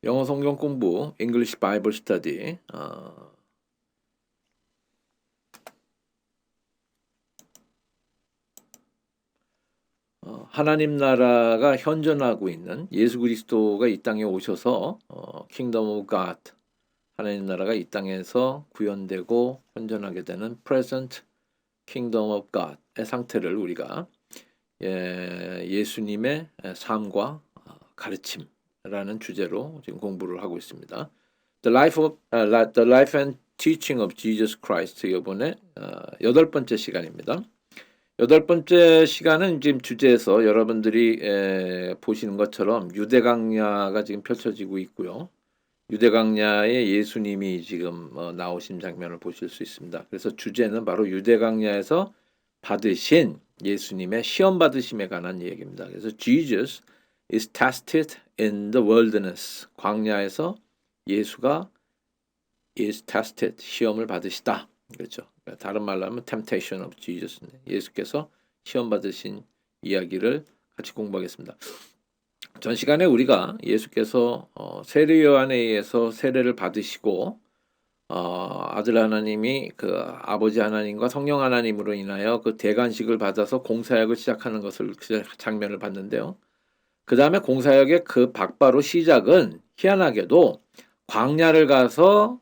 영어 성경 공부, English Bible Study. 하나님 나라가 현존하고 있는 예수 그리스도가 이 땅에 오셔서 Kingdom of God, 하나님 나라가 이 땅에서 구현되고 현존하게 되는 Present Kingdom of God의 상태를 우리가 예수님의 삶과 가르침이라는 주제로 지금 공부를 하고 있습니다. The Life and Teaching of Jesus Christ, 이번에 8번째 시간입니다. 8번째 시간은 지금 주제에서 여러분들이 보시는 것처럼 유대강야가 지금 펼쳐지고 있고요. 유대강야에 예수님이 지금 나오신 장면을 보실 수 있습니다. 그래서 주제는 바로 유대강야에서 받으신 예수님의 시험 받으심에 관한 얘기입니다. 그래서 Jesus is tested in the wilderness. 광야에서 예수가 is tested, 시험을 받으시다. 그렇죠. 다른 말로 하면 temptation of Jesus. 예수께서 시험 받으신 이야기를 같이 공부하겠습니다. 전 시간에 우리가 예수께서 세례 요한에 의해서 세례를 받으시고 아들 하나님이 그 아버지 하나님과 성령 하나님으로 인하여 그 대관식을 받아서 공사역을 시작하는 것을 장면을 봤는데요. 그 다음에 공사역의 그 바로 시작은 희한하게도 광야를 가서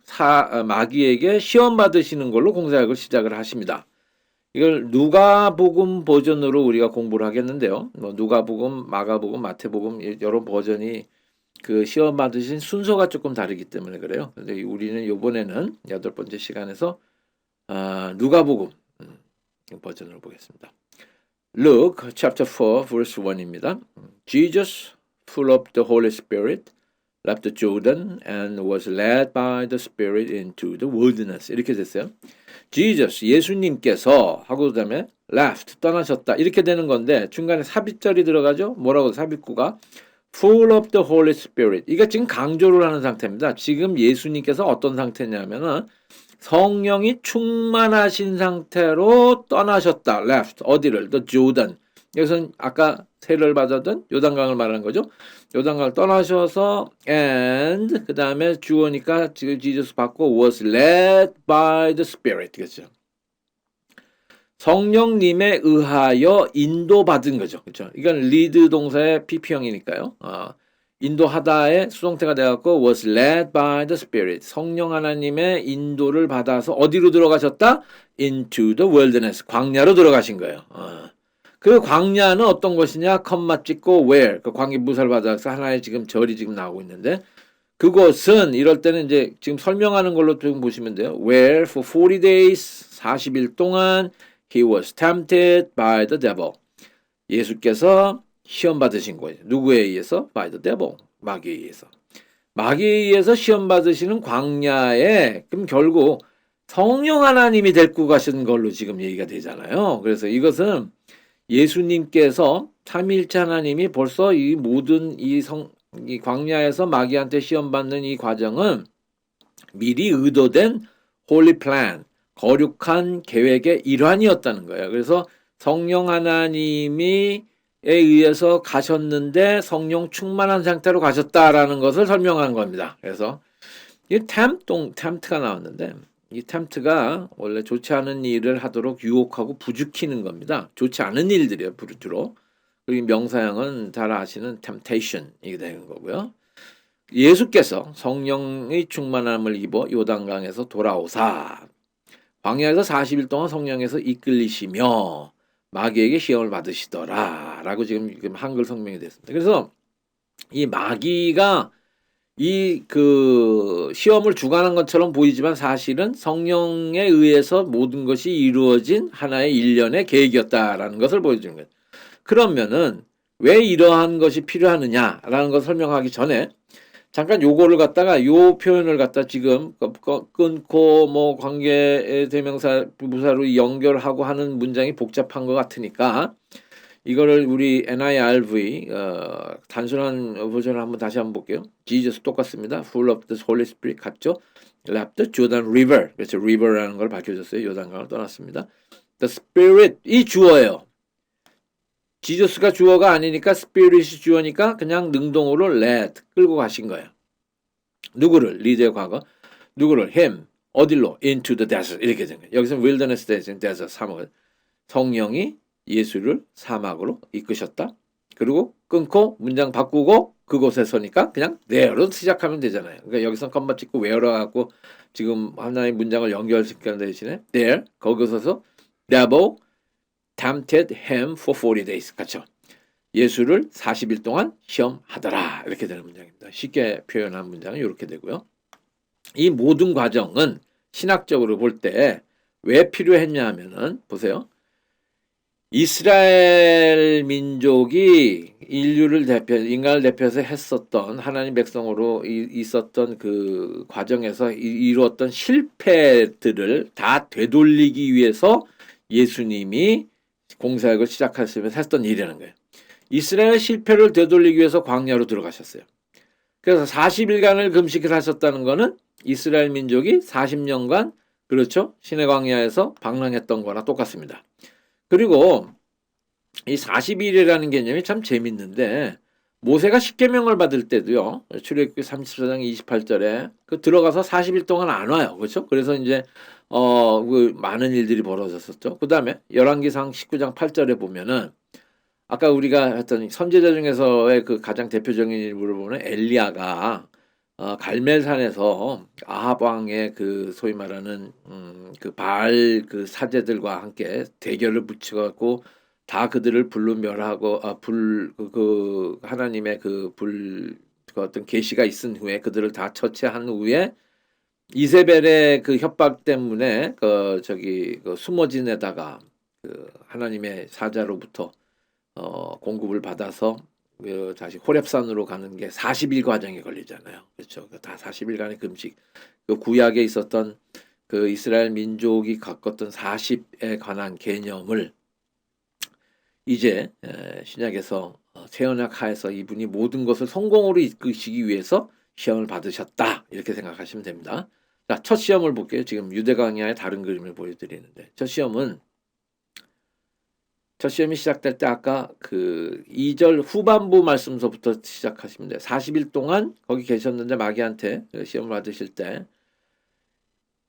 마귀에게 시험 받으시는 걸로 공사역을 시작을 하십니다. 이걸 누가복음 버전으로 우리가 공부를 하겠는데요. 누가복음, 마가복음, 마태복음 여러 버전이 그 시험 받으신 순서가 조금 다르기 때문에 그래요. 근데 우리는 이번에는 8번째 시간에서 누가복음 버전으로 보겠습니다. Luke chapter 4 verse 1입니다. Jesus, full of the Holy Spirit, left Jordan and was led by the Spirit into the wilderness. 이렇게 됐어요. Jesus, 예수님께서 하고 그다음에 left, 떠나셨다. 이렇게 되는 건데 중간에 삽입절이 들어가죠. 뭐라고 삽입구가 full of the Holy Spirit. 이게 지금 강조를 하는 상태입니다. 지금 예수님께서 어떤 상태냐면은 성령이 충만하신 상태로 떠나셨다. left. 어디를? the Jordan. 여기서는 아까 세례를 받았던 요단강을 말하는 거죠. 요단강을 떠나셔서 and 그 다음에 주어니까 지금 Jesus 받고 was led by the Spirit. 그렇죠. 성령님에 의하여 인도받은 거죠. 그렇죠. 이건 lead 동사의 PP형이니까요. 인도하다의 수동태가 되었고 was led by the Spirit. 성령 하나님의 인도를 받아서 어디로 들어가셨다? into the wilderness. 광야로 들어가신 거예요. 그 광야는 어떤 것이냐? 컴마 찍고 where. 그 광야무사를 받아서 하나의 지금 절이 지금 나오고 있는데 그것은 이럴 때는 이제 지금 설명하는 걸로 좀 보시면 돼요. Where for 40 days 40일 동안 he was tempted by the devil. 예수께서 시험 받으신 거예요. 누구에 의해서? By the devil. 마귀에 의해서. 마귀에 의해서 시험 받으시는 광야에 그럼 결국 성령 하나님이 데리고 가신 걸로 지금 얘기가 되잖아요. 그래서 이것은 예수님께서 삼위일체 하나님이 벌써 이 모든 이 광야에서 마귀한테 시험 받는 이 과정은 미리 의도된 holy plan, 거룩한 계획의 일환이었다는 거예요. 그래서 성령 하나님이 의해서 가셨는데 성령 충만한 상태로 가셨다라는 것을 설명한 겁니다. 그래서 이 tempt가 나왔는데 이 tempt가 원래 좋지 않은 일을 하도록 유혹하고 부추기는 겁니다. 좋지 않은 일들이에요, 주로. 그리고 명사형은 잘 아시는 temptation이 되는 거고요. 예수께서 성령의 충만함을 입어 요단강에서 돌아오사 광야에서 40일 동안 성령에서 이끌리시며 마귀에게 시험을 받으시더라 라고 지금 한글 성명이 됐습니다. 그래서 이 마귀가 이 그 시험을 주관한 것처럼 보이지만 사실은 성령에 의해서 모든 것이 이루어진 하나의 일련의 계획이었다라는 것을 보여주는 거예요. 그러면은 왜 이러한 것이 필요하느냐라는 것을 설명하기 전에 잠깐 요거를 갖다가 요 표현을 갖다 지금 끊고 뭐 관계 대명사 부사로 연결하고 하는 문장이 복잡한 것 같으니까 이거를 우리 NIRV 단순한 버전을 한번 다시 한번 볼게요. Jesus 똑같습니다. Full of the Holy Spirit 같죠? Left the Jordan River. 그래서 river라는 걸 밝혀줬어요. 요단강을 떠났습니다. The Spirit 이 주어예요. 지저스가 주어가 아니니까 Spirit이 주어니까 그냥 능동으로 led 끌고 가신 거예요. 누구를 리드의 과거 누구를 him 어디로 into the desert 이렇게 된 거예요. 여기서 wilderness desert 사막 성령이 예수를 사막으로 이끄셨다. 그리고 끊고 문장 바꾸고 그곳에 서니까 그냥 there로 시작하면 되잖아요. 그러니까 여기서 컴마 찍고 where로 갖고 지금 하나의 문장을 연결시키는 대신에 there 거기서서 devil tempted him for 40 days. 그렇죠. 예수를 40일 동안 시험하더라. 이렇게 되는 문장입니다. 쉽게 표현한 문장은 이렇게 되고요. 이 모든 과정은 신학적으로 볼 때 왜 필요했냐 하면은 보세요. 이스라엘 민족이 인류를 인간을 대표해서 했었던 하나님 백성으로 있었던 그 과정에서 이루었던 실패들을 다 되돌리기 위해서 예수님이 공사역을 시작하시면서 했던 일이라는 거예요. 이스라엘 실패를 되돌리기 위해서 광야로 들어가셨어요. 그래서 40일간을 금식을 하셨다는 것은 이스라엘 민족이 40년간 그렇죠. 시내 광야에서 방랑했던 거나 똑같습니다. 그리고 이 40일이라는 개념이 참 재밌는데 모세가 십계명을 받을 때도요. 출애굽기 34장 28절에 그 들어가서 40일 동안 안 와요. 그렇죠? 그래서 이제 그 많은 일들이 벌어졌었죠. 그다음에 열왕기상 19장 8절에 보면은 아까 우리가 했던 선지자 중에서의 그 가장 대표적인 인물을 보면 엘리야가 갈멜산에서 아합 왕의 그 소위 말하는 그 바알 그 사제들과 함께 대결을 붙여갖고 다 그들을 불로 멸하고 그 하나님의 그 어떤 계시가 있은 후에 그들을 다 처치한 후에 이세벨의 그 협박 때문에 그 수모진에다가 그 하나님의 사자로부터 공급을 받아서 다시 호렙산으로 가는 게 40일 과정이 걸리잖아요. 그렇죠. 다 40일간의 금식. 그 구약에 있었던 그 이스라엘 민족이 겪었던 40에 관한 개념을 이제 신약에서 새 언약 하에서 이분이 모든 것을 성공으로 이끄시기 위해서 시험을 받으셨다. 이렇게 생각하시면 됩니다. 자, 첫 시험을 볼게요. 지금 유대 광야의 다른 그림을 보여드리는데 첫 시험이 시작될 때 아까 그 2절 후반부 말씀서부터 시작하시면 돼요. 40일 동안 거기 계셨는데 마귀한테 시험을 받으실 때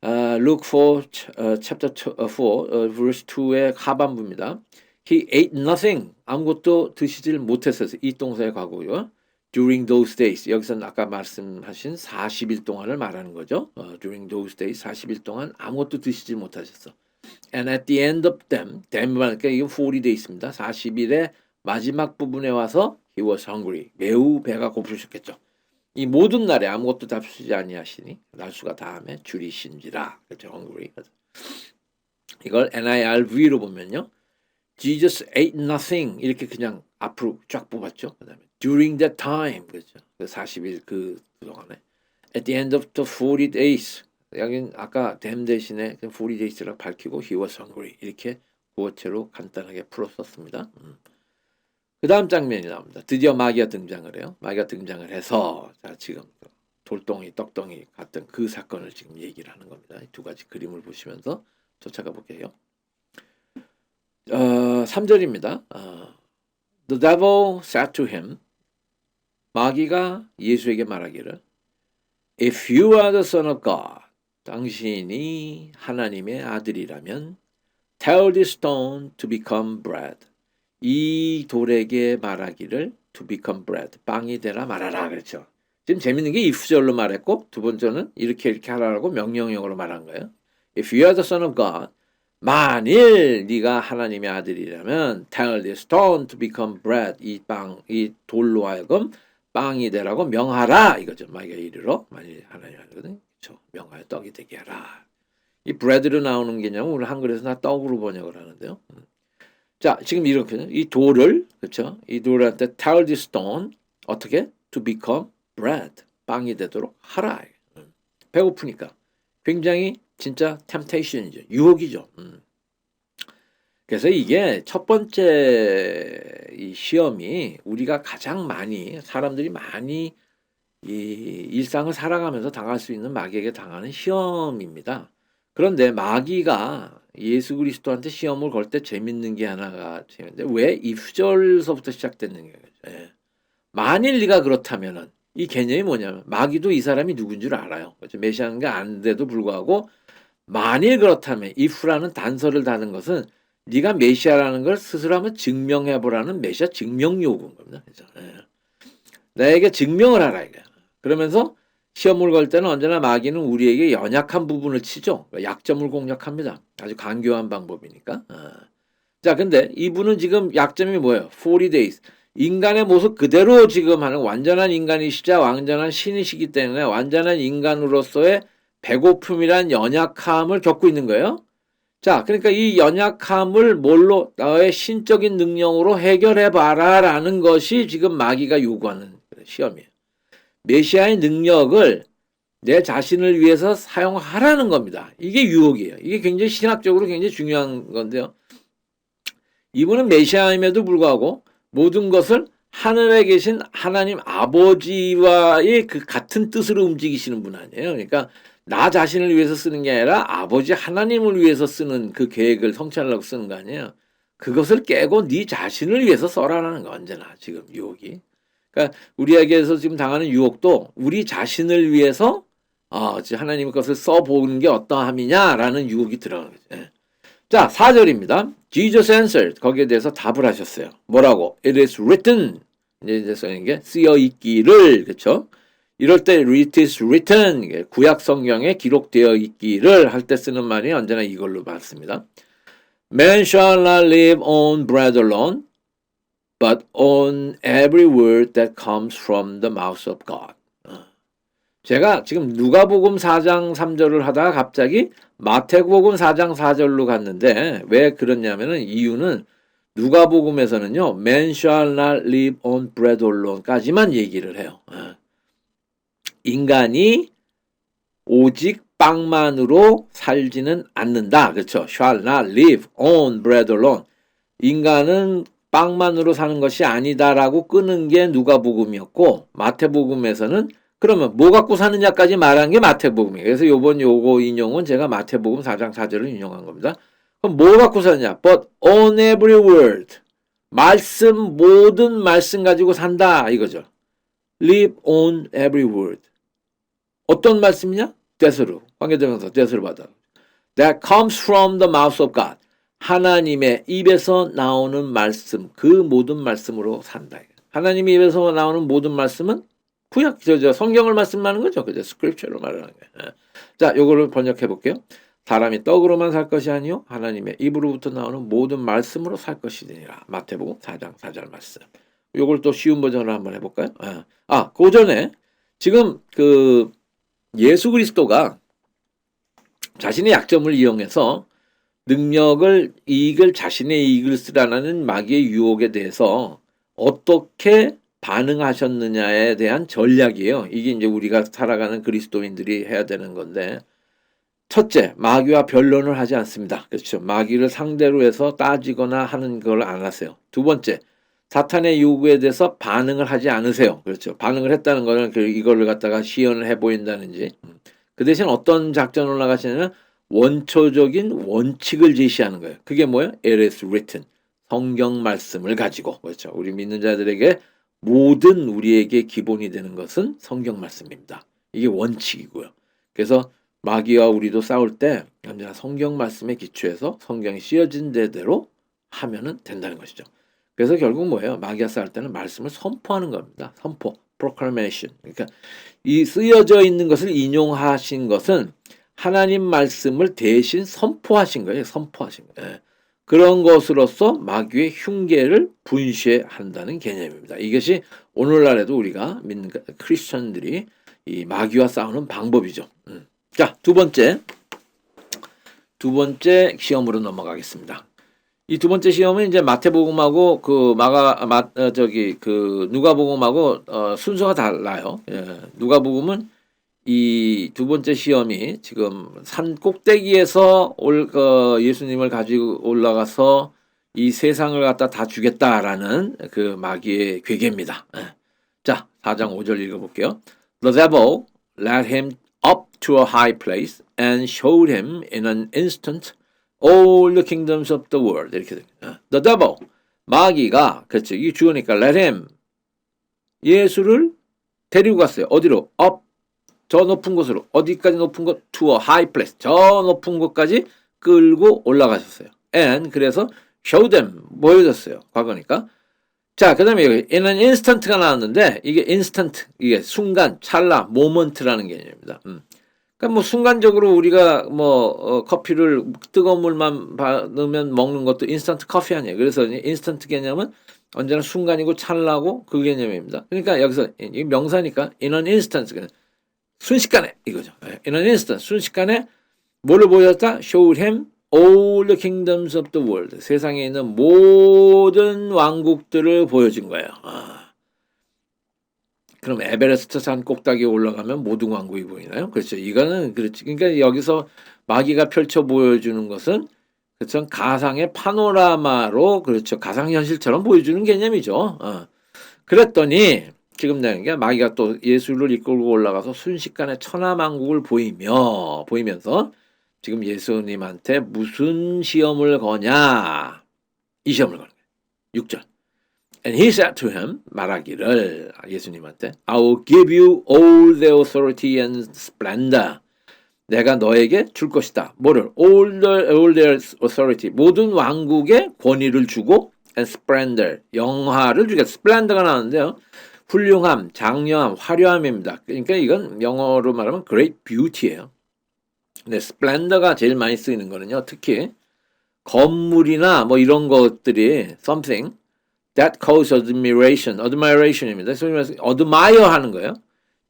Luke 4, chapter 4, verse 2의 하반부입니다. He ate nothing. 아무것도 드시질 못했어요. 이 동사의 과거고요. During those days. 여기서는 아까 말씀하신 40일 동안을 말하는 거죠. During those days 40일 동안 아무것도 드시지 못하셨어. And at the end of them, 그러니까 이건 40 days입니다. 40일의 마지막 부분에 와서 he was hungry. 매우 배가 고프셨겠죠. 이 모든 날에 아무것도 잡수지 아니하시니 날수가 다음에 줄이신지라. 그렇죠. hungry. 이걸 NIRV로 보면요. Jesus ate nothing 이렇게 그냥 앞으로 쫙 뽑았죠. 그다음에 during that time 그렇죠. 그 40일 그 동안에 at the end of the 40 days 여긴 아까 them 대신에 40 days라고 밝히고 he was hungry 이렇게 구어체로 간단하게 풀었었습니다. 그 다음 장면이 나옵니다. 드디어 마귀가 등장을 해요. 마귀가 등장을 해서 자 지금 돌덩이 떡덩이 같은 그 사건을 지금 얘기를 하는 겁니다. 두 가지 그림을 보시면서 쫓아가 볼게요. 3절입니다. The devil said to him, 마귀가 예수에게 말하기를, If you are the son of God, 당신이 하나님의 아들이라면, tell this stone to become bread. 이 돌에게 말하기를 to become bread, 빵이 되라 말하라 그렇죠. 지금 재밌는 게 if절로 말했고 두 번째는 이렇게 하라고 명령형으로 말한 거예요. If you are the son of God, 만일 네가 하나님의 아들이라면 tell this stone to become bread. 이 돌로 하여금 빵이 되라고 명하라 이거죠. 마귀가 이르러 만일 하나님의 아들이거든. 그렇죠. 명하여 떡이 되게 하라. 이 bread로 나오는 개념은 우리 한글에서 다 떡으로 번역을 하는데요. 자, 지금 이렇게 이 돌을 그렇죠. 이 돌한테 tell this stone 어떻게 to become bread. 빵이 되도록 하라. 배고프니까 굉장히 진짜 temptation이죠. 유혹이죠. 그래서 이게 첫 번째 이 시험이 우리가 가장 많이 사람들이 많이 이 일상을 살아가면서 당할 수 있는 마귀에게 당하는 시험입니다. 그런데 마귀가 예수 그리스도한테 시험을 걸 때 재밌는 게 하나가 재밌는데 왜 if절서부터 시작됐는 거죠. 예. 만일 네가 그렇다면은 이 개념이 뭐냐면 마귀도 이 사람이 누군 줄 알아요. 그렇죠? 메시아가 아는데도 불구하고 만일 그렇다면 if라는 단서를 다는 것은 네가 메시아라는 걸 스스로 한번 증명해보라는 메시아 증명 요구인 겁니다. 그렇죠? 예. 나에게 증명을 하라 이거야. 그러면서 시험을 걸 때는 언제나 마귀는 우리에게 연약한 부분을 치죠. 약점을 공략합니다. 아주 간교한 방법이니까. 자, 근데 이분은 지금 약점이 뭐예요? 40 days. 인간의 모습 그대로 지금 하는 완전한 인간이시자 완전한 신이시기 때문에 완전한 인간으로서의 배고픔이란 연약함을 겪고 있는 거예요. 자, 그러니까 이 연약함을 뭘로 나의 신적인 능력으로 해결해 봐라라는 것이 지금 마귀가 요구하는 시험이에요. 메시아의 능력을 내 자신을 위해서 사용하라는 겁니다. 이게 유혹이에요. 이게 굉장히 신학적으로 굉장히 중요한 건데요. 이분은 메시아임에도 불구하고 모든 것을 하늘에 계신 하나님 아버지와의 그 같은 뜻으로 움직이시는 분 아니에요. 그러니까 나 자신을 위해서 쓰는 게 아니라 아버지 하나님을 위해서 쓰는 그 계획을 성취하려고 쓰는 거 아니에요. 그것을 깨고 네 자신을 위해서 써라라는 거 언제나 지금 유혹이. 그러니까 우리에게서 지금 당하는 유혹도 우리 자신을 위해서 하나님의 것을 써보는 게 어떠함이냐라는 유혹이 들어가는 거죠. 예. 자, 4절입니다. Jesus answered. 거기에 대해서 답을 하셨어요. 뭐라고? It is written. 이제 써있는 게 쓰여 있기를. 그렇죠? 이럴 때 it is written. 구약 성경에 기록되어 있기를 할 때 쓰는 말이 언제나 이걸로 봤습니다. Man shall not live on bread alone, but on every word that comes from the mouth of God. 제가 지금 누가복음 4장 3절을 하다가 갑자기 마태복음 4장 4절로 갔는데 왜 그러냐면은 이유는 누가복음에서는요. Man shall not live on bread alone까지만 얘기를 해요. 인간이 오직 빵만으로 살지는 않는다. 그렇죠? Shall not live on bread alone. 인간은 빵만으로 사는 것이 아니다라고 끄는 게 누가복음이었고 마태복음에서는 그러면 뭐 갖고 사느냐까지 말한 게 마태복음이에요. 그래서 요거 인용은 제가 마태복음 4장 4절을 인용한 겁니다. 그럼 뭐 갖고 사느냐? But on every word. 모든 말씀 가지고 산다 이거죠. Live on every word. 어떤 말씀이냐? 데스로. 관계대명사 데스로 받아. That comes from the mouth of God. 하나님의 입에서 나오는 말씀, 그 모든 말씀으로 산다. 하나님의 입에서 나오는 모든 말씀은 구약, 성경을 말씀하는 거죠. 그죠? 스크립처로 말하는 거예요. 자, 요거를 번역해 볼게요. 사람이 떡으로만 살 것이 아니요 하나님의 입으로부터 나오는 모든 말씀으로 살 것이니라. 마태복음 4장 4절 말씀. 요걸 또 쉬운 버전으로 한번 해볼까요? 그 전에 지금 그 예수 그리스도가 자신의 약점을 이용해서 자신의 이익을 쓰라는 마귀의 유혹에 대해서 어떻게 반응하셨느냐에 대한 전략이에요. 이게 이제 우리가 살아가는 그리스도인들이 해야 되는 건데, 첫째, 마귀와 변론을 하지 않습니다. 그렇죠. 마귀를 상대로 해서 따지거나 하는 걸 안 하세요. 두 번째, 사탄의 요구에 대해서 반응을 하지 않으세요. 그렇죠. 반응을 했다는 거는 이거를 갖다가 시연을 해 보인다는지. 그 대신 어떤 작전을 나가시냐면 원초적인 원칙을 제시하는 거예요. 그게 뭐예요? It is written. 성경 말씀을 가지고. 그렇죠. 우리 믿는 자들에게 모든 우리에게 기본이 되는 것은 성경 말씀입니다. 이게 원칙이고요. 그래서 마귀와 우리도 싸울 때 언제나 성경 말씀에 기초해서 성경이 씌어진 대로 하면은 된다는 것이죠. 그래서 결국 뭐예요? 마귀와 싸울 때는 말씀을 선포하는 겁니다. 선포, proclamation. 그러니까 이 쓰여져 있는 것을 인용하신 것은 하나님 말씀을 대신 선포하신 거예요. 선포하신 거예요. 그런 것으로서 마귀의 흉계를 분쇄한다는 개념입니다. 이것이 오늘날에도 우리가 믿는 크리스천들이 이 마귀와 싸우는 방법이죠. 자, 두 번째 시험으로 넘어가겠습니다. 이 두 번째 시험은 이제 마태복음하고 누가복음하고 순서가 달라요. 누가복음은 이 두 번째 시험이 지금 산 꼭대기에서 예수님을 가지고 올라가서 이 세상을 갖다 다 주겠다라는 그 마귀의 괴계입니다. 자, 4장 5절 읽어볼게요. The devil led him up to a high place and showed him in an instant all the kingdoms of the world. 이렇게 됩니다. The devil, 마귀가, 그렇죠. 이 주어니까 let him, 예수를 데리고 갔어요. 어디로? up. 저 높은 곳으로. 어디까지 높은 곳? to a high place. 저 높은 곳까지 끌고 올라가셨어요. and 그래서 show them. 보여줬어요. 과거니까. 자, 그 다음에 여기 in an instant가 나왔는데 이게 instant. 이게 순간, 찰나, moment라는 개념입니다. 그러니까 뭐 순간적으로 우리가 뭐 커피를 뜨거운 물만 받으면 먹는 것도 인스턴트 커피 아니에요. 그래서 인스턴트 개념은 언제나 순간이고 찰나고 그 개념입니다. 그러니까 여기서 이 명사니까 in an instant 순식간에 이거죠. in an instant 순식간에 뭐를 보여줬다? showed him all the kingdoms of the world. 세상에 있는 모든 왕국들을 보여준 거예요. 그럼 에베레스트 산 꼭대기에 올라가면 모든 왕국이 보이나요? 그렇죠. 이거는 그렇지. 그러니까 여기서 마귀가 펼쳐 보여주는 것은 그렇죠. 가상의 파노라마로 그렇죠. 가상현실처럼 보여주는 개념이죠. 그랬더니 지금 내가 마귀가 또 예수를 이끌고 올라가서 순식간에 천하만국을 보이면서 지금 예수님한테 무슨 시험을 거냐? 이 시험을 거는 거예요. 6절. And he said to him, 말하기를 예수님한테 I will give you all the authority and splendor. 내가 너에게 줄 것이다. 뭐를? all their authority. 모든 왕국의 권위를 주고 and splendor. 영화를 주겠다. splendor가 나오는데요. 훌륭함, 장려함, 화려함입니다. 그러니까 이건 영어로 말하면 great beauty예요. 근데 splendor가 제일 많이 쓰이는 거는요. 특히 건물이나 뭐 이런 것들이 something that cause admiration입니다. 소위 말해서 admire 하는 거예요.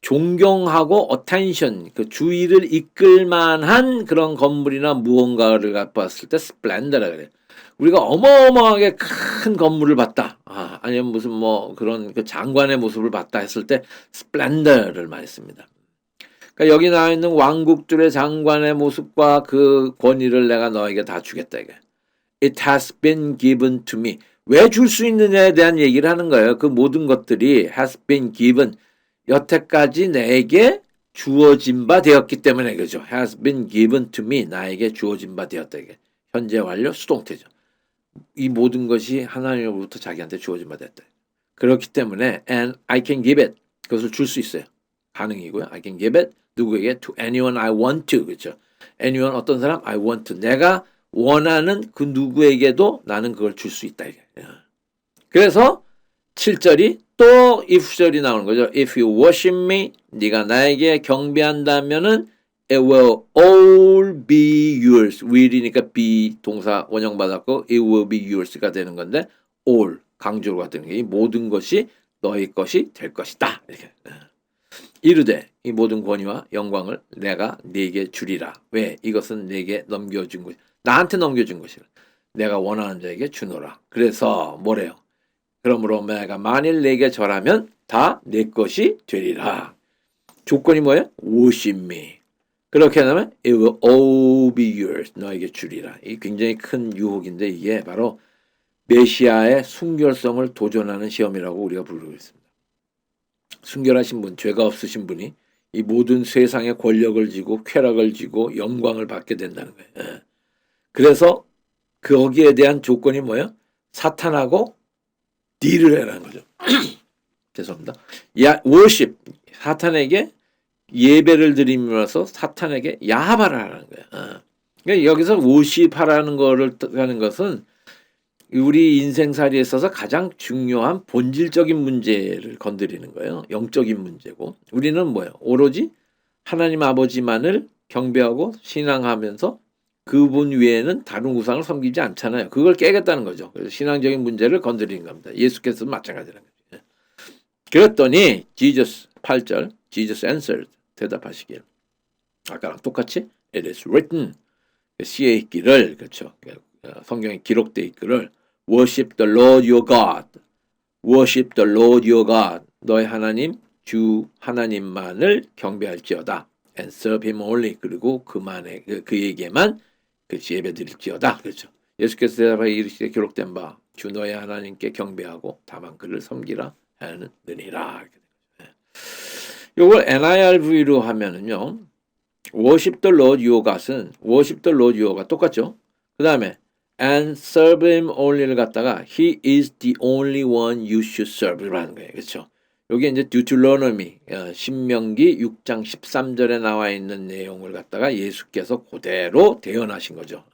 존경하고 attention, 그 주의를 이끌 만한 그런 건물이나 무언가를 봤을 때 splendor라 그래요. 우리가 어마어마하게 큰 건물을 봤다. 아니면 무슨 뭐 그런 그 장관의 모습을 봤다 했을 때 splendor를 많이 씁니다. 그러니까 여기 나와 있는 왕국들의 장관의 모습과 그 권위를 내가 너에게 다 주겠다 이게. It has been given to me. 왜 줄 수 있느냐에 대한 얘기를 하는 거예요. 그 모든 것들이 has been given. 여태까지 내게 주어진 바 되었기 때문에 그죠. has been given to me. 나에게 주어진 바 되었다. 이게 현재 완료 수동태죠. 이 모든 것이 하나님으로부터 자기한테 주어진 바 됐다. 그렇기 때문에 and I can give it. 그것을 줄 수 있어요. 가능이고요. I can give it. 누구에게? To anyone I want to. 그렇죠. anyone 어떤 사람? I want to. 내가 원하는 그 누구에게도 나는 그걸 줄 수 있다. 이게. 그래서 7절이 또 if절이 나오는 거죠. If you worship me, 네가 나에게 경배한다면은 it will all be yours. will이니까 be 동사 원형 받았고 it will be yours가 되는 건데 all 강조가 되는 게 이 모든 것이 너희 것이 될 것이다. 이렇게. 이르되 이 모든 권위와 영광을 내가 네게 주리라. 왜? 이것은 네게 넘겨준 것, 나한테 넘겨준 것이라. 내가 원하는 자에게 주노라. 그래서 뭐래요? 그러므로 내가 만일 내게 절하면 다 내 것이 되리라. 조건이 뭐예요? worship me. 그렇게 하면 it will all be yours. 너에게 주리라. 이 굉장히 큰 유혹인데 이게 바로 메시아의 순결성을 도전하는 시험이라고 우리가 부르고 있습니다. 순결하신 분, 죄가 없으신 분이 이 모든 세상의 권력을 쥐고 쾌락을 쥐고 영광을 받게 된다는 거예요. 그래서 거기에 대한 조건이 뭐예요? 사탄하고 딜을 해라는 거죠. 죄송합니다. worship, 사탄에게 예배를 드림으로써 사탄에게 야합을 하라는 거예요. 그러니까 여기서 worship 하라는 거를 하는 것은 우리 인생살이에 있어서 가장 중요한 본질적인 문제를 건드리는 거예요. 영적인 문제고 우리는 뭐예요? 오로지 하나님 아버지만을 경배하고 신앙하면서 그분 외에는 다른 우상을 섬기지 않잖아요. 그걸 깨겠다는 거죠. 그래서 신앙적인 문제를 건드리는 겁니다. 예수께서도 마찬가지라는 거죠. 그랬더니 Jesus 8절 Jesus answered 대답하시길 아까랑 똑같이 it is written 시에 있기를 그렇죠. 성경에 기록되어 있기를 worship the Lord your God worship the Lord your God 너의 하나님 주 하나님만을 경배할지어다 and serve him only 그리고 그에게만 예배 드릴지어다. 그렇죠. 예수께서 대답하여 이르시되 기록된 바 주 너의 하나님께 경배하고 다만 그를 섬기라 하느니라. 이걸 NIRV로 하면은요. worship the Lord your God은 worship the Lord your God 똑같죠. 그 다음에 and serve him only를 갖다가 he is the only one you should serve라는 거예요. 그렇죠. 여기 이제 Deuteronomy, 신명기 6장 13절에 나와 있는 내용을 갖다가 예수께서 그대로 대언하신 거죠.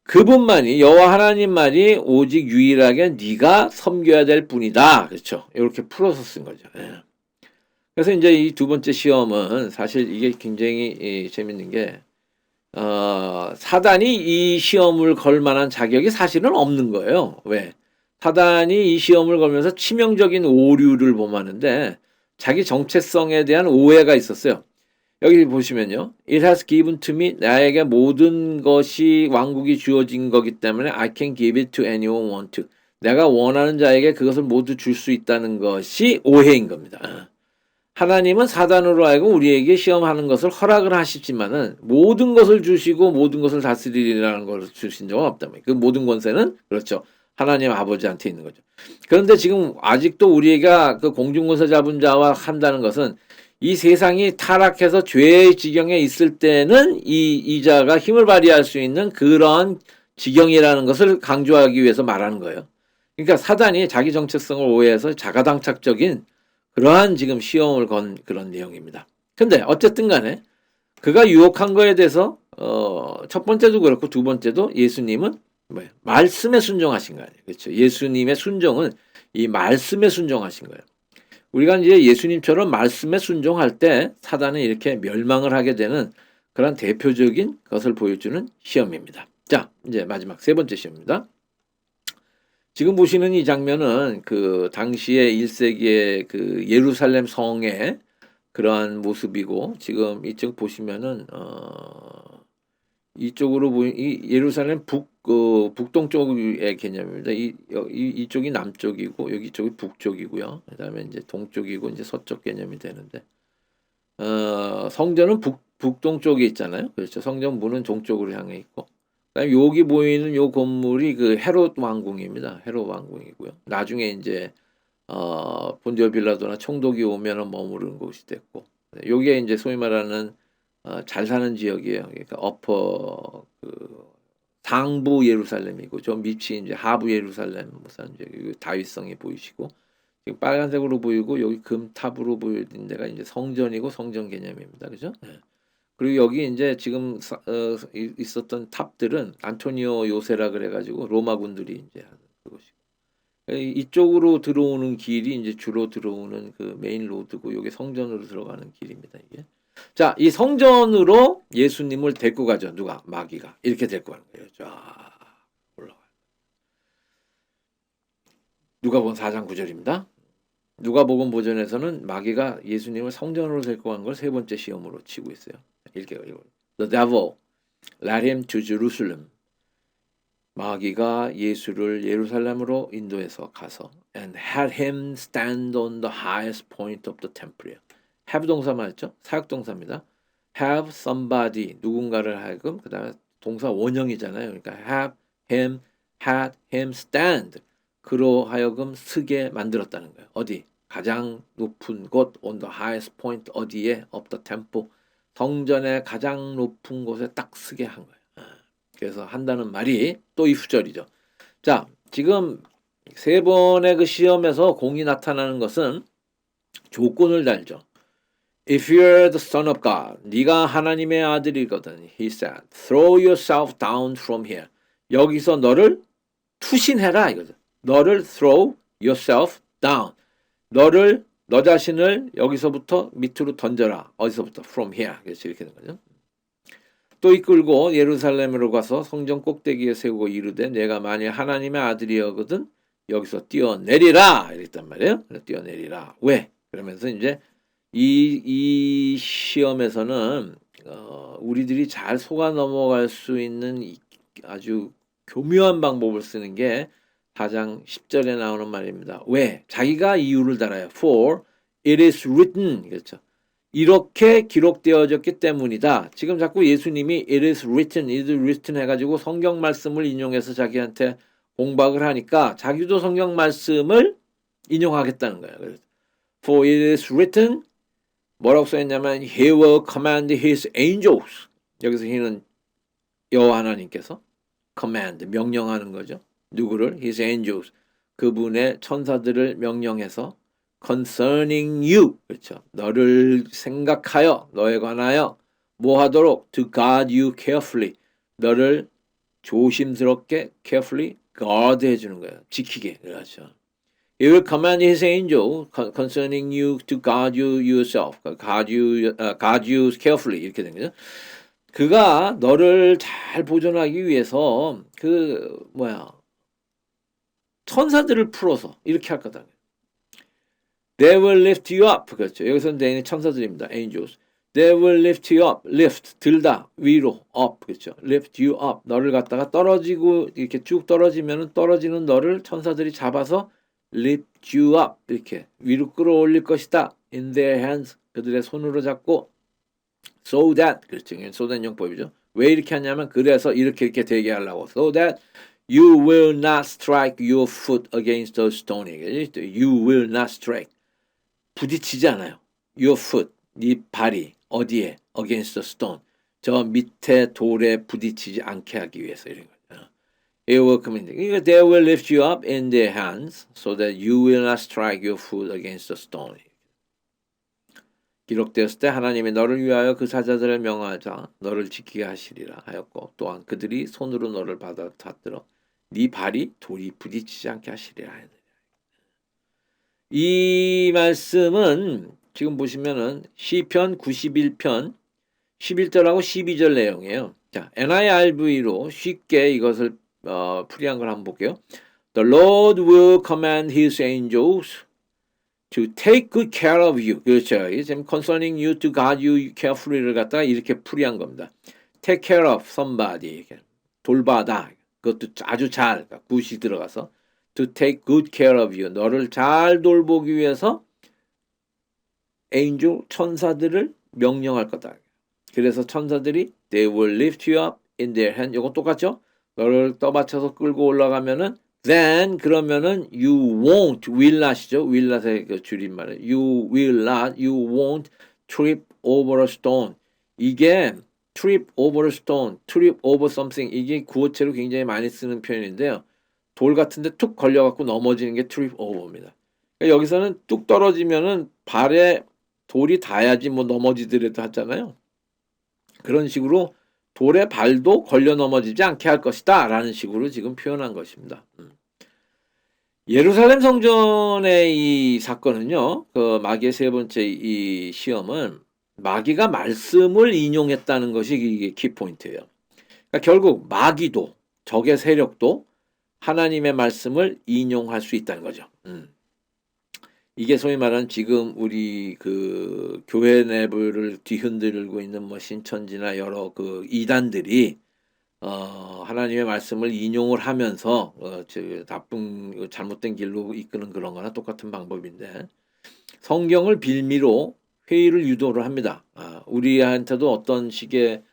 그분만이 여호와 하나님만이 오직 유일하게 네가 섬겨야 될 분이다. 그렇죠. 이렇게 풀어서 쓴 거죠. 그래서 이제 이 두 번째 시험은 사실 이게 굉장히 재밌는 게 사단이 이 시험을 걸 만한 자격이 사실은 없는 거예요. 왜? 사단이 이 시험을 걸면서 치명적인 오류를 범하는데 자기 정체성에 대한 오해가 있었어요. 여기 보시면요. It has given to me. 나에게 모든 것이 왕국이 주어진 거기 때문에 I can give it to anyone want to. 내가 원하는 자에게 그것을 모두 줄 수 있다는 것이 오해인 겁니다. 하나님은 사단으로 하여금 우리에게 시험하는 것을 허락을 하시지만은 모든 것을 주시고 모든 것을 다스리리라는 걸 주신 적은 없다면 그 모든 권세는 그렇죠. 하나님 아버지한테 있는 거죠. 그런데 지금 아직도 우리가 그 공중권세 잡은 자와 한다는 것은 이 세상이 타락해서 죄의 지경에 있을 때는 이 자가 힘을 발휘할 수 있는 그런 지경이라는 것을 강조하기 위해서 말하는 거예요. 그러니까 사단이 자기 정체성을 오해해서 자가당착적인 그러한 지금 시험을 건 그런 내용입니다. 근데 어쨌든 간에 그가 유혹한 거에 대해서 첫 번째도 그렇고 두 번째도 예수님은 뭐예요? 말씀에 순종하신 거 아니에요. 그렇죠. 예수님의 순종은 이 말씀에 순종하신 거예요. 우리가 이제 예수님처럼 말씀에 순종할 때 사단은 이렇게 멸망을 하게 되는 그런 대표적인 것을 보여주는 시험입니다. 자, 이제 마지막 세 번째 시험입니다. 지금 보시는 이 장면은 그 당시에 1세기의 그 예루살렘 성의 그러한 모습이고 지금 이쪽 보시면은 이쪽으로 보이 이 예루살렘 북동쪽의 개념입니다. 이쪽이 남쪽이고 여기 쪽이 북쪽이고요. 그다음에 이제 동쪽이고 이제 서쪽 개념이 되는데 성전은 북동쪽에 있잖아요. 그렇죠. 성전 문은 동쪽으로 향해 있고 그다음에 여기 보이는 요 건물이 그 헤롯 왕궁입니다. 헤롯 왕궁이고요. 나중에 이제 본디오 빌라도나 총독이 오면은 머무르는 곳이 됐고 요게 이제 소위 말하는 잘 사는 지역이에요. 그러니까 어퍼 그 상부 예루살렘이고 저 밑이 이제 하부 예루살렘 뭐 사는 지역 다윗성이 보이시고 지금 빨간색으로 보이고 여기 금탑으로 보이는 데가 이제 성전이고 성전 개념입니다. 그죠? 네. 그리고 여기 이제 지금 있었던 탑들은 안토니오 요세라 그래가지고 로마군들이 이제 하는 그것이고 이쪽으로 들어오는 길이 이제 주로 들어오는 그 메인 로드고 여기 성전으로 들어가는 길입니다. 이게 자, 이 성전으로 예수님을 데리고 가죠. 누가? 마귀가 이렇게 데리고 가는 거예요. 자, 올라가. 누가복음 4장 9절입니다. 누가복음 버전에서는 마귀가 예수님을 성전으로 데리고 간 걸 세 번째 시험으로 치고 있어요. 이렇게 The devil led him to Jerusalem. 마귀가 예수를 예루살렘으로 인도해서 가서 and had him stand on the highest point of the temple. have 동사 맞죠? 사역 동사입니다. have somebody 누군가를 하여금 그다음에 동사 원형이잖아요. 그러니까 have him had him stand 그로 하여금 서게 만들었다는 거예요. 어디? 가장 높은 곳 on the highest point 어디에 of the temple 성전의 가장 높은 곳에 딱 서게 한 거예요. 그래서 한다는 말이 또 이 후절이죠. 자, 지금 세 번의 그 시험에서 공이 나타나는 것은 조건을 달죠. If you're the son of God, 네가 하나님의 아들이거든. He said, throw yourself down from here. 여기서 너를 투신해라 이거죠. 너를 throw yourself down. 너 자신을 여기서부터 밑으로 던져라. 어디서부터? From here. 그래서 이렇게 되는 거죠. 또 이끌고 예루살렘으로 가서 성전 꼭대기에 세우고 이르되 내가 만일 하나님의 아들이거든 여기서 뛰어내리라 이랬단 말이에요. 뛰어내리라. 왜? 그러면서 이제 이 시험에서는 우리들이 잘 속아 넘어갈 수 있는 아주 교묘한 방법을 쓰는 게 4장 10절에 나오는 말입니다. 왜? 자기가 이유를 달아요. For it is written. 그렇죠. 이렇게 기록되어졌기 때문이다. 지금 자꾸 예수님이 it is written 해가지고 성경 말씀을 인용해서 자기한테 공박을 하니까 자기도 성경 말씀을 인용하겠다는 거예요. 그래서 For it is written 뭐라고 써있냐면 He will command His angels. 여기서 He는 여호와 하나님께서 command 명령하는 거죠. 누구를? His angels. 그분의 천사들을 명령해서 concerning you. 그렇죠. 너를 생각하여, 너에 관하여 뭐 하도록? to guard you carefully. 너를 조심스럽게 carefully guard 해주는 거예요. 지키게. 그렇죠. He will command his angel concerning you to guard you yourself. guard you carefully. 이렇게 된 거죠. 그가 너를 잘 보존하기 위해서 천사들을 풀어서 이렇게 할 거다. They will lift you up. 그렇죠. 여기서는 대인의 천사들입니다. angels. They will lift you up. lift, 들다, 위로, up. 그렇죠. lift you up. 너를 갖다가 떨어지고 이렇게 쭉 떨어지면은 떨어지는 너를 천사들이 잡아서 lift you up. 이렇게 위로 끌어올릴 것이다. in their hands. 그들의 손으로 잡고 so that. 그렇죠. so that 용법이죠. 왜 이렇게 하냐면 그래서 이렇게 되게 하려고. so that you will not strike your foot against the stone. You will not strike. 부딪히지 않아요. Your foot, 네 발이 어디에? Against the stone. 저 밑에 돌에 부딪히지 않게 하기 위해서 이런 거죠. It will come in. They will lift you up in their hands so that you will not strike your foot against the stone. 기록되었을 때 하나님이 너를 위하여 그 사자들을 명하자 너를 지키게 하시리라 하였고 또한 그들이 손으로 너를 받들어 네 발이 돌이 부딪히지 않게 하시리라 하였느니라. 이 말씀은 지금 보시면은 시편 91편 11절하고 12절 내용이에요. 자, NIRV로 쉽게 이것을 풀이한 걸 한번 볼게요. The Lord will command his angels to take good care of you. 그렇죠. 지금 concerning you to guard you carefully를 갖다가 이렇게 풀이한 겁니다. Take care of somebody. 돌봐다. 그것도 아주 잘, 굿이 들어가서 to take good care of you. 너를 잘 돌보기 위해서 angel, 천사들을 명령할 거다. 그래서 천사들이 they will lift you up in their hand. 이건 똑같죠? 너를 떠받쳐서 끌고 올라가면은 then 그러면은 you won't, will not이죠. will not의 그 줄임말은 you will not, you won't trip over a stone. 이게 trip over a stone, trip over something 이게 구어체로 굉장히 많이 쓰는 표현인데요. 돌 같은데 툭 걸려갖고 넘어지는 게 trip over입니다. 그러니까 여기서는 뚝 떨어지면은 발에 돌이 닿아야지 뭐 넘어지더라도 하잖아요. 그런 식으로 돌에 발도 걸려 넘어지지 않게 할 것이다 라는 식으로 지금 표현한 것입니다. 예루살렘 성전의 이 사건은요, 그 마귀의 세 번째 이 시험은 마귀가 말씀을 인용했다는 것이 이게 키포인트예요. 그러니까 결국 마귀도 적의 세력도 하나님의 말씀을 인용할 수 있다는 거죠. 이게 소위 말하는 지금 우리 그 교회 내부를 뒤흔들고 있는 뭐 신천지나 여러 그 이단들이 하나님의 말씀을 인용을 하면서 나쁜 잘못된 길로 이끄는 그런 거나 똑같은 방법인데 성경을 빌미로 회의를 유도를 합니다. 우리한테도 어떤 식의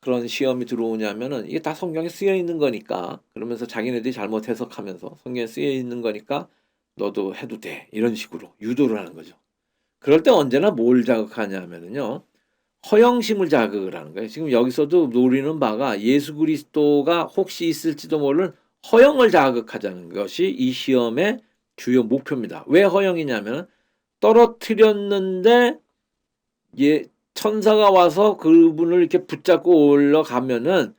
그런 시험이 들어오냐면은 이게 다 성경에 쓰여 있는 거니까 그러면서 자기네들이 잘못 해석하면서 성경에 쓰여 있는 거니까 너도 해도 돼 이런 식으로 유도를 하는 거죠. 그럴 때 언제나 뭘 자극하냐면은요 허영심을 자극을 하는 거예요. 지금 여기서도 노리는 바가 예수 그리스도가 혹시 있을지도 모르는 허영을 자극하자는 것이 이 시험의 주요 목표입니다. 왜 허영이냐면 떨어뜨렸는데 천사가 와서 그분을 이렇게 붙잡고 올라가면은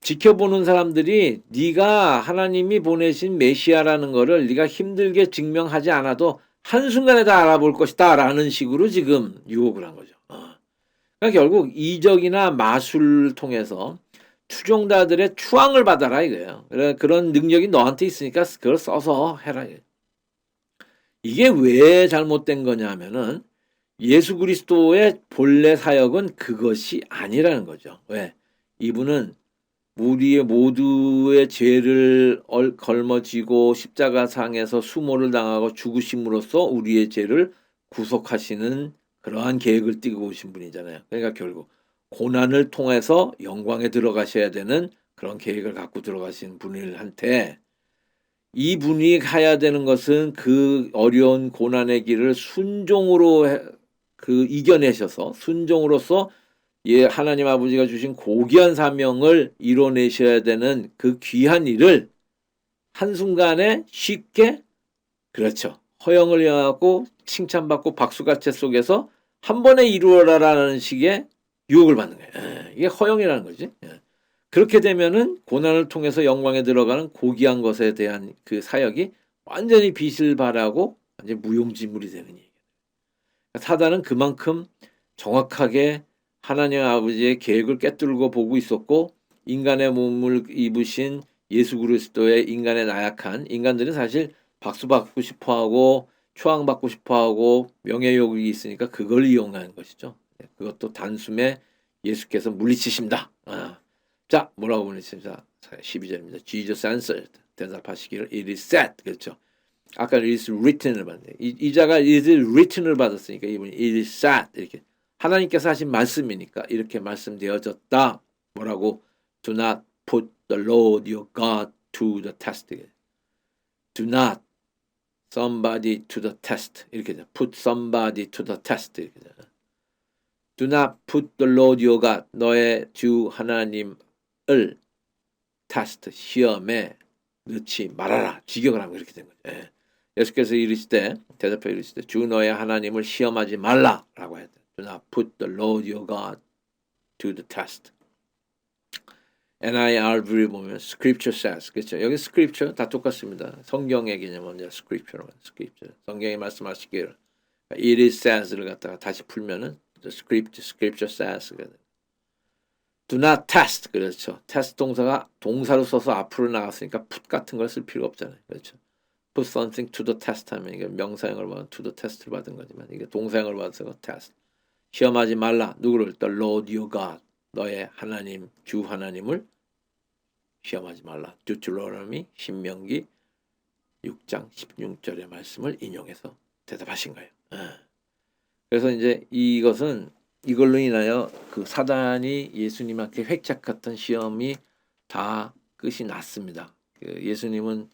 지켜보는 사람들이 네가 하나님이 보내신 메시아라는 거를 네가 힘들게 증명하지 않아도 한순간에 다 알아볼 것이다 라는 식으로 지금 유혹을 한 거죠. 그러니까 결국 이적이나 마술을 통해서 추종자들의 추앙을 받아라 이거예요. 그런 능력이 너한테 있으니까 그걸 써서 해라. 이게 왜 잘못된 거냐면은 예수 그리스도의 본래 사역은 그것이 아니라는 거죠. 왜? 이분은 우리의 모두의 죄를 걸머지고 십자가상에서 수모를 당하고 죽으심으로써 우리의 죄를 구속하시는 그러한 계획을 띠고 오신 분이잖아요. 그러니까 결국 고난을 통해서 영광에 들어가셔야 되는 그런 계획을 갖고 들어가신 분한테 이분이 가야 되는 것은 그 어려운 고난의 길을 순종으로 이겨내셔서 순종으로서 하나님 아버지가 주신 고귀한 사명을 이뤄내셔야 되는 그 귀한 일을 한순간에 쉽게 그렇죠. 허영을 해갖고 칭찬받고 박수갈채 속에서 한 번에 이루어라라는 식의 유혹을 받는 거예요. 이게 허영이라는 거지. 그렇게 되면은 고난을 통해서 영광에 들어가는 고귀한 것에 대한 그 사역이 완전히 빛을 발하고 완전 무용지물이 되는 얘기예요. 사단은 그만큼 정확하게 하나님 아버지의 계획을 꿰뚫고 보고 있었고 인간의 몸을 입으신 예수 그리스도의 인간의 나약한 인간들은 사실 박수 받고 싶어하고 초항받고 싶어하고 명예욕이 있으니까 그걸 이용하는 것이죠. 그것도 단숨에 예수께서 물리치신다. 자, 뭐라고 물리칩니다. 12절입니다. Jesus answered. 대답하시기를 it is said. 그렇죠. 아까 it is written을 받네. 이 자가 it is written을 받았으니까 이분이 it is said 이렇게 하나님께서 하신 말씀이니까 이렇게 말씀되어졌다. 뭐라고? Do not put the Lord your God to the test. Do not somebody to the test. 이렇게 돼. Put somebody to the test. 이렇게 돼. Do not put the Lord your God. 너의 주 하나님을 test 시험에 넣지 말아라. 직역을 하면 이렇게 된 거죠. 예. 예수께서 이르시되 대답해 이르시되 주 너의 하나님을 시험하지 말라라고 했다. Do not put the Lord your God to the test. NIRV를 보면 Scripture says 그렇죠. 여기 Scripture 다 똑같습니다. 성경의 개념은 이제 Scripture로 Scripture. 성경이 말씀하시기를 It is says를 갖다가 다시 풀면은 the Scripture says. Do not test 그렇죠. test 동사가 동사로 써서 앞으로 나갔으니까 put 같은 걸 쓸 필요가 없잖아요. 그렇죠. put something to the test 하면 이게 명사형을 받은 to the test를 받은 거지만 이게 동사형을 받아서 test. 시험하지 말라. 누구를? The Lord your God. 너의 하나님, 주 하나님을 시험하지 말라. Deuteronomy 신명기 6장 16절의 말씀을 인용해서 대답하신 거예요. 그래서 이제 이걸로 인하여 그 사단이 예수님한테 획책했던 시험이 다 끝이 났습니다. 그 예수님은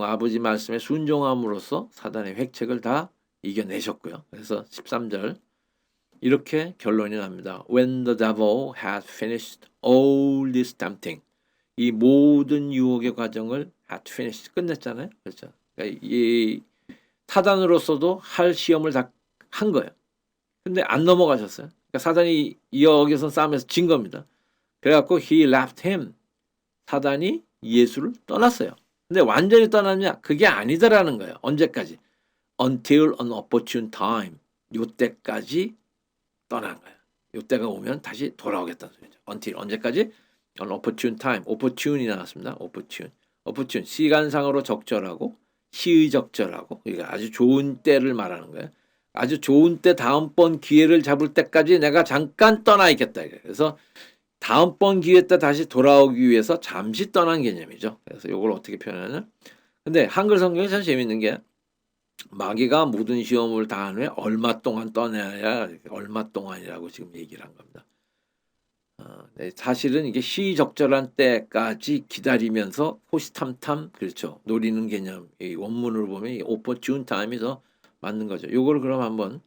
아버지 말씀에 순종함으로써 사단의 획책을 다 이겨내셨고요. 그래서 13절 이렇게 결론이 납니다. When the devil had finished all this tempting, 이 모든 유혹의 과정을 had finished 끝냈잖아요. 그렇죠. 그러니까 이 사단으로서도 할 시험을 다 한 거예요. 근데 안 넘어가셨어요. 그러니까 사단이 여기서 싸움에서 진 겁니다. 그래갖고 he left him. 사단이 예수를 떠났어요. 근데 완전히 떠났냐? 그게 아니다라는 거예요. 언제까지? Until an opportune time. 요때까지 떠난 거예요. 요때가 오면 다시 돌아오겠다는 소리죠. Until 언제까지? An opportune time. opportune이 나왔습니다. opportune. 시간상으로 적절하고 시의적절하고 이게 아주 좋은 때를 말하는 거예요. 아주 좋은 때 다음번 기회를 잡을 때까지 내가 잠깐 떠나 있겠다. 그래서 다음번 기회 때 다시 돌아오기 위해서 잠시 떠난 개념이죠. 그래서 이걸 어떻게 표현하냐? 근데 한글 성경이 참 재밌는 게 마귀가 모든 시험을 다한 후에 얼마 동안 떠나야 얼마 동안이라고 지금 얘기를 한 겁니다. 사실은 이게 시적절한 때까지 기다리면서 호시탐탐 그렇죠. 노리는 개념. 이 원문으로 보면 이 opportune time이 더 맞는 거죠. 요걸 그럼 한번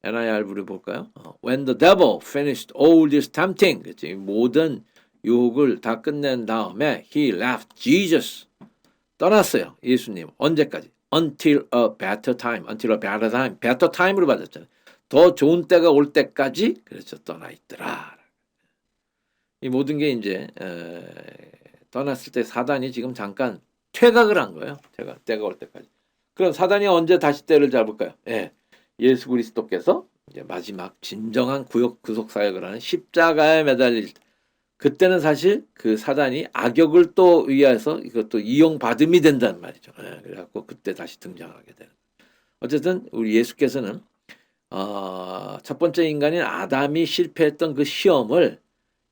NIRV를 볼까요? When the devil finished all this tempting, 그렇지? 모든 유혹을 다 끝낸 다음에 he left Jesus. 떠났어요. 예수님. 언제까지? Until a better time. better time으로 받았잖아요. 더 좋은 때가 올 때까지 그렇죠. 떠나 있더라. 이 모든 게 이제 떠났을 때 사단이 지금 잠깐 퇴각을 한 거예요. 때가 올 때까지. 그럼 사단이 언제 다시 때를 잡을까요? 예수 그리스도께서 이제 마지막 진정한 구속 사역을 하는 십자가에 매달릴 때 그때는 사실 그 사단이 악역을 또 위해서 이것도 이용받음이 된다는 말이죠. 그래갖고 그때 다시 등장하게 되는. 어쨌든 우리 예수께서는 첫 번째 인간인 아담이 실패했던 그 시험을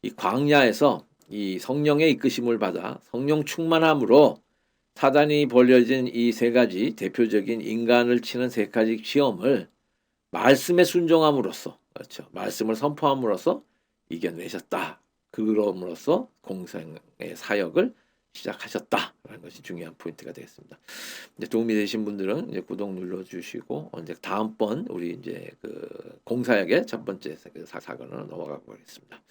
이 광야에서 이 성령의 이끄심을 받아 성령 충만함으로 사단이 벌려진 이 세 가지 대표적인 인간을 치는 세 가지 시험을 말씀에 순종함으로써 그렇죠. 말씀을 선포함으로써 이겨내셨다. 그럼으로써 공생의 사역을 시작하셨다라는 것이 중요한 포인트가 되겠습니다. 이제 도움이 되신 분들은 이제 구독 눌러주시고 이제 다음번 우리 이제 그 공사역의 첫 번째 사건으로 넘어가 보겠습니다.